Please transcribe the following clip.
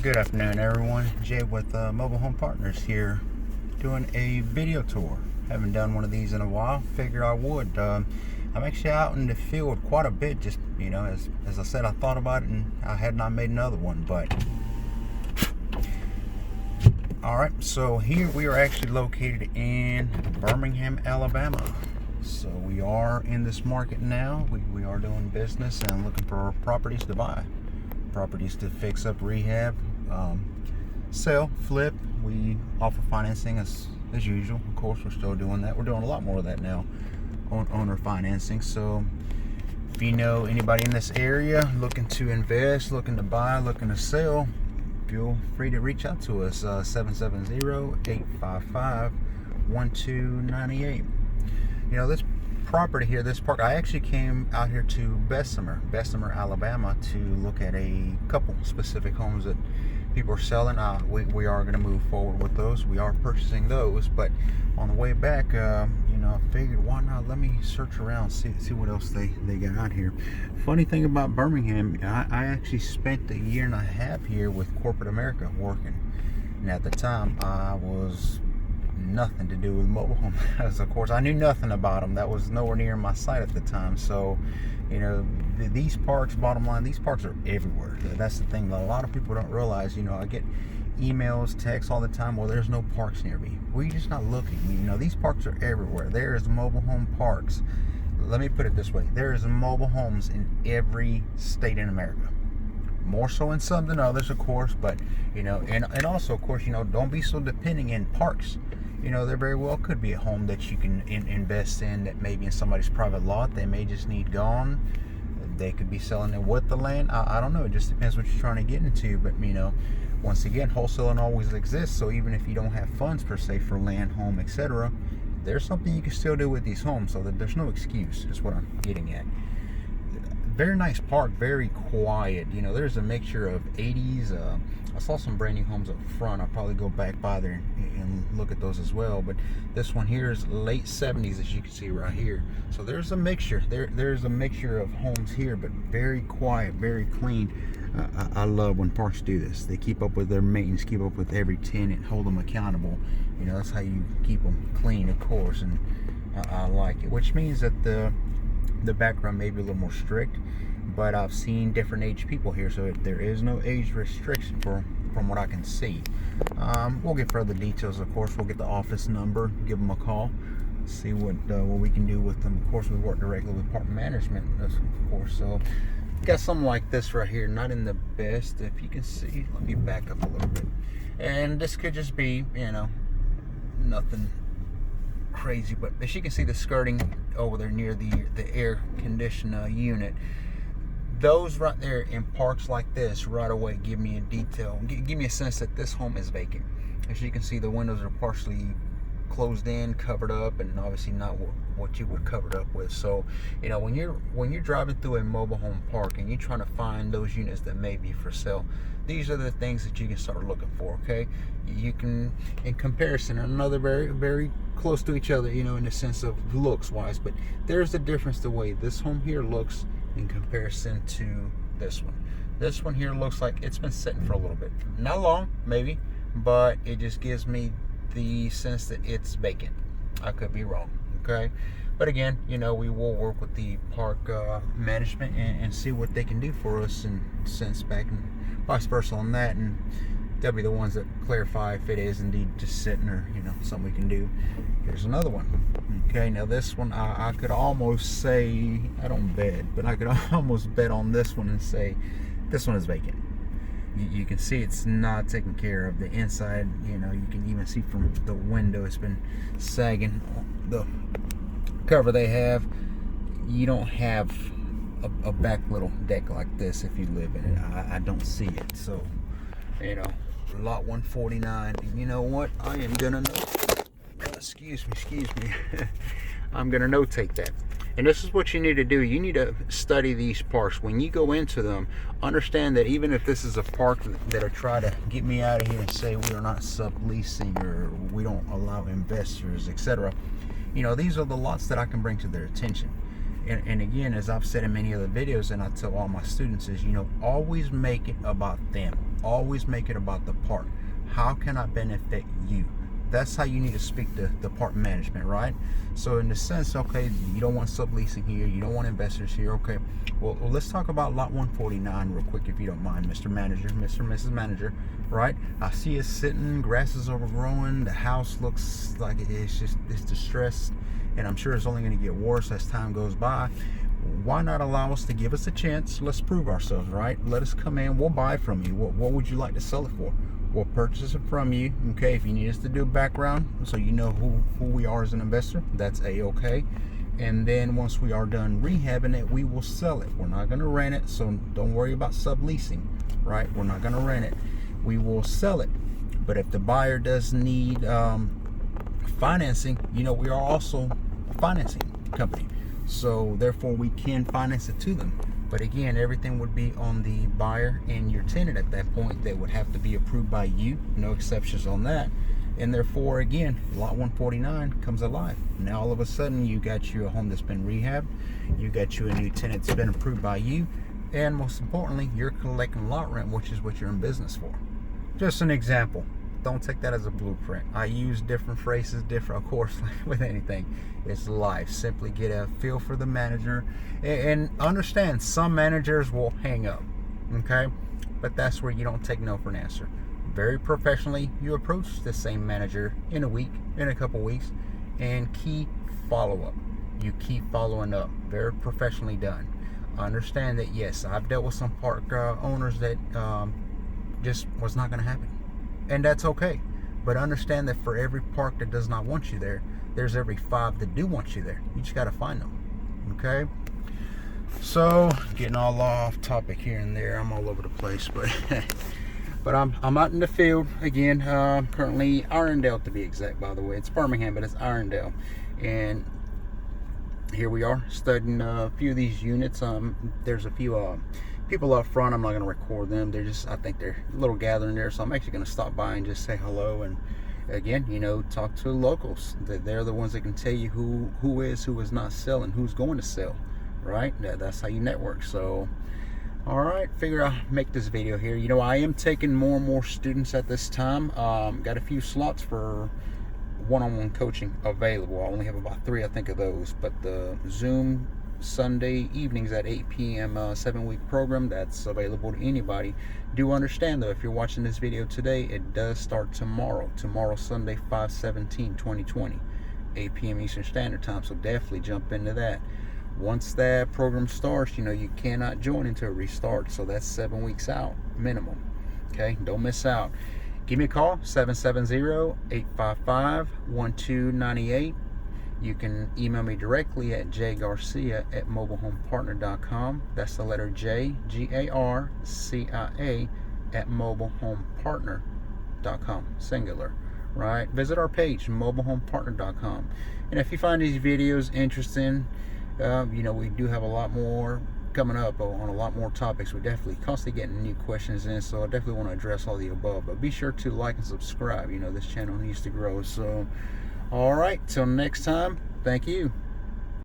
Good afternoon, everyone. Jay with Mobile Home Partners here, doing a video tour. Haven't done one of these in a while. Figured I would. I'm actually out in the field quite a bit. Just as I said, I thought about it and I had not made another one. But all right, so here we are actually located in Birmingham, Alabama. So we are in this market now. We are doing business and looking for properties to buy. Properties to fix up, rehab, sell, flip. We offer financing as usual. Of course, we're still doing that. We're doing a lot more of that now, owner financing. So if you know anybody in this area looking to invest, looking to buy, looking to sell, feel free to reach out to us. 770-855-1298. This property here, this park, I actually came out here to Bessemer, Alabama, to look at a couple specific homes that people are selling. We are going to move forward with those. We are purchasing those, but on the way back, I figured, why not let me search around, see what else they got out here. Funny thing about Birmingham, I actually spent a year and a half here with corporate America working, and at the time I was nothing to do with mobile home. As of course I knew nothing about them. That was nowhere near my sight at the time. So these parks, bottom line, these parks are everywhere. That's the thing that a lot of people don't realize. I get emails, texts all the time, well, there's no parks near me. We're just not looking. These parks are everywhere. There is mobile home parks. Let me put it this way, there is mobile homes in every state in America. More so in some than others, of course, but and also, of course, don't be so depending in parks. There very well could be a home that you can invest in that maybe in somebody's private lot. They may just need gone. They could be selling it with the land. I don't know. It just depends what you're trying to get into. But, once again, wholesaling always exists. So even if you don't have funds per se for land, home, etc., there's something you can still do with these homes. So that there's no excuse, is what I'm getting at. Very nice park, very quiet. There's a mixture of 80s. I saw some brand new homes up front. I'll probably go back by there and look at those as well. But this one here is late 70s, as you can see right here. So there's a mixture. There's a mixture of homes here, but very quiet, very clean. I love when parks do this. They keep up with their maintenance, keep up with every tenant, hold them accountable. That's how you keep them clean, of course. And I like it, which means that the background may be a little more strict, but I've seen different age people here, so there is no age restriction from what I can see. We'll get further details, of course. We'll get the office number, give them a call, see what we can do with them. Of course, we work directly with park management, of course. So got something like this right here, not in the best, if you can see. Let me back up a little bit, and this could just be nothing crazy, but as you can see, the skirting over there near the air conditioner unit, those right there in parks like this right away give me a detail, give me a sense that this home is vacant. As you can see, the windows are partially closed in, covered up, and obviously not what you would cover it up with. So when you're driving through a mobile home park and you're trying to find those units that may be for sale, these are the things that you can start looking for. Okay, you can, in comparison, another very, very close to each other, in the sense of looks wise, but there's a difference the way this home here looks in comparison to this one. This one here looks like it's been sitting for a little bit, not long maybe, but it just gives me the sense that it's vacant. I could be wrong, okay? But again, we will work with the park management and see what they can do for us and sense back and vice versa on that, and they'll be the ones that clarify if it is indeed just sitting or something we can do. Here's another one. Okay, now this one I could almost say, I don't bet, but I could almost bet on this one and say this one is vacant. You can see it's not taken care of. The inside, you can even see from the window it's been sagging. The cover they have, you don't have a back little deck like this if you live in it. I don't see it. So lot 149, and you know what, I am gonna excuse me I'm gonna notate that. And this is what you need to do. You need to study these parks. When you go into them, understand that even if this is a park that'll try to get me out of here and say we are not subleasing or we don't allow investors, etc., these are the lots that I can bring to their attention. And again, as I've said in many other videos, and I tell all my students is, always make it about them. Always make it about the park. How can I benefit you? That's how you need to speak to the park management, right? So in the sense, okay, you don't want subleasing here, you don't want investors here, okay. Well, let's talk about lot 149 real quick, if you don't mind, Mr. Manager, Mr. and Mrs. Manager, right? I see it sitting, grass is overgrown, the house looks like it's distressed, and I'm sure it's only going to get worse as time goes by. Why not allow us to give us a chance? Let's prove ourselves, right? Let us come in, we'll buy from you. What would you like to sell it for? We'll purchase it from you, okay? If you need us to do background so you know who we are as an investor, that's a-okay. And then once we are done rehabbing it, we will sell it. We're not gonna rent it, so don't worry about subleasing, right? We're not gonna rent it. We will sell it. But if the buyer does need financing, you know, we are also a financing company. So therefore we can finance it to them. But again, everything would be on the buyer and your tenant at that point. They would have to be approved by you, no exceptions on that. And therefore, again, lot 149 comes alive. Now all of a sudden you got you a home that's been rehabbed, you got you a new tenant that's been approved by you, and most importantly, you're collecting lot rent, which is what you're in business for. Just an example. Don't take that as a blueprint. I use different phrases, different, of course, like with anything. It's life. Simply get a feel for the manager and understand some managers will hang up, okay? But that's where you don't take no for an answer. Very professionally, you approach the same manager in a week, in a couple weeks, and keep follow-up. You keep following up. Very professionally done. Understand that, yes, I've dealt with some park owners that just was not going to happen. And that's okay. But understand that for every park that does not want you there, there's every 5 that do want you there. You just got to find them. Okay? So, getting all off topic here and there. I'm all over the place, but I'm out in the field again. Currently Irondale, to be exact, by the way. It's Birmingham, but it's Irondale. And here we are studying a few of these units. There's a few people up front. I'm not going to record them. I think they're a little gathering there, so I'm actually going to stop by and just say hello, and again, you know, talk to locals. They're the ones that can tell you who is not selling, who's going to sell, right? That's how you network. So all right, figure I'll make this video here. You know, I am taking more and more students at this time. Got a few slots for one-on-one coaching available. I only have about 3, I think, of those, but the Zoom Sunday evenings at 8 p.m. 7-week program, that's available to anybody. Do understand though, if you're watching this video today, it does start tomorrow Sunday, 5/17/2020, 8 p.m. Eastern Standard Time. So definitely jump into that. Once that program starts, you know, you cannot join until it restarts. So that's 7 weeks out minimum. Okay, don't miss out. Give me a call, 770-855-1298. You can email me directly at jgarcia@mobilehomepartner.com. That's the letter J, G-A-R-C-I-A @mobilehomepartner.com, singular, right? Visit our page, mobilehomepartner.com. And if you find these videos interesting, you know, we do have a lot more coming up on a lot more topics. We're definitely constantly getting new questions in, so I definitely want to address all the above. But be sure to like and subscribe. You know, this channel needs to grow. So all right, till next time, thank you.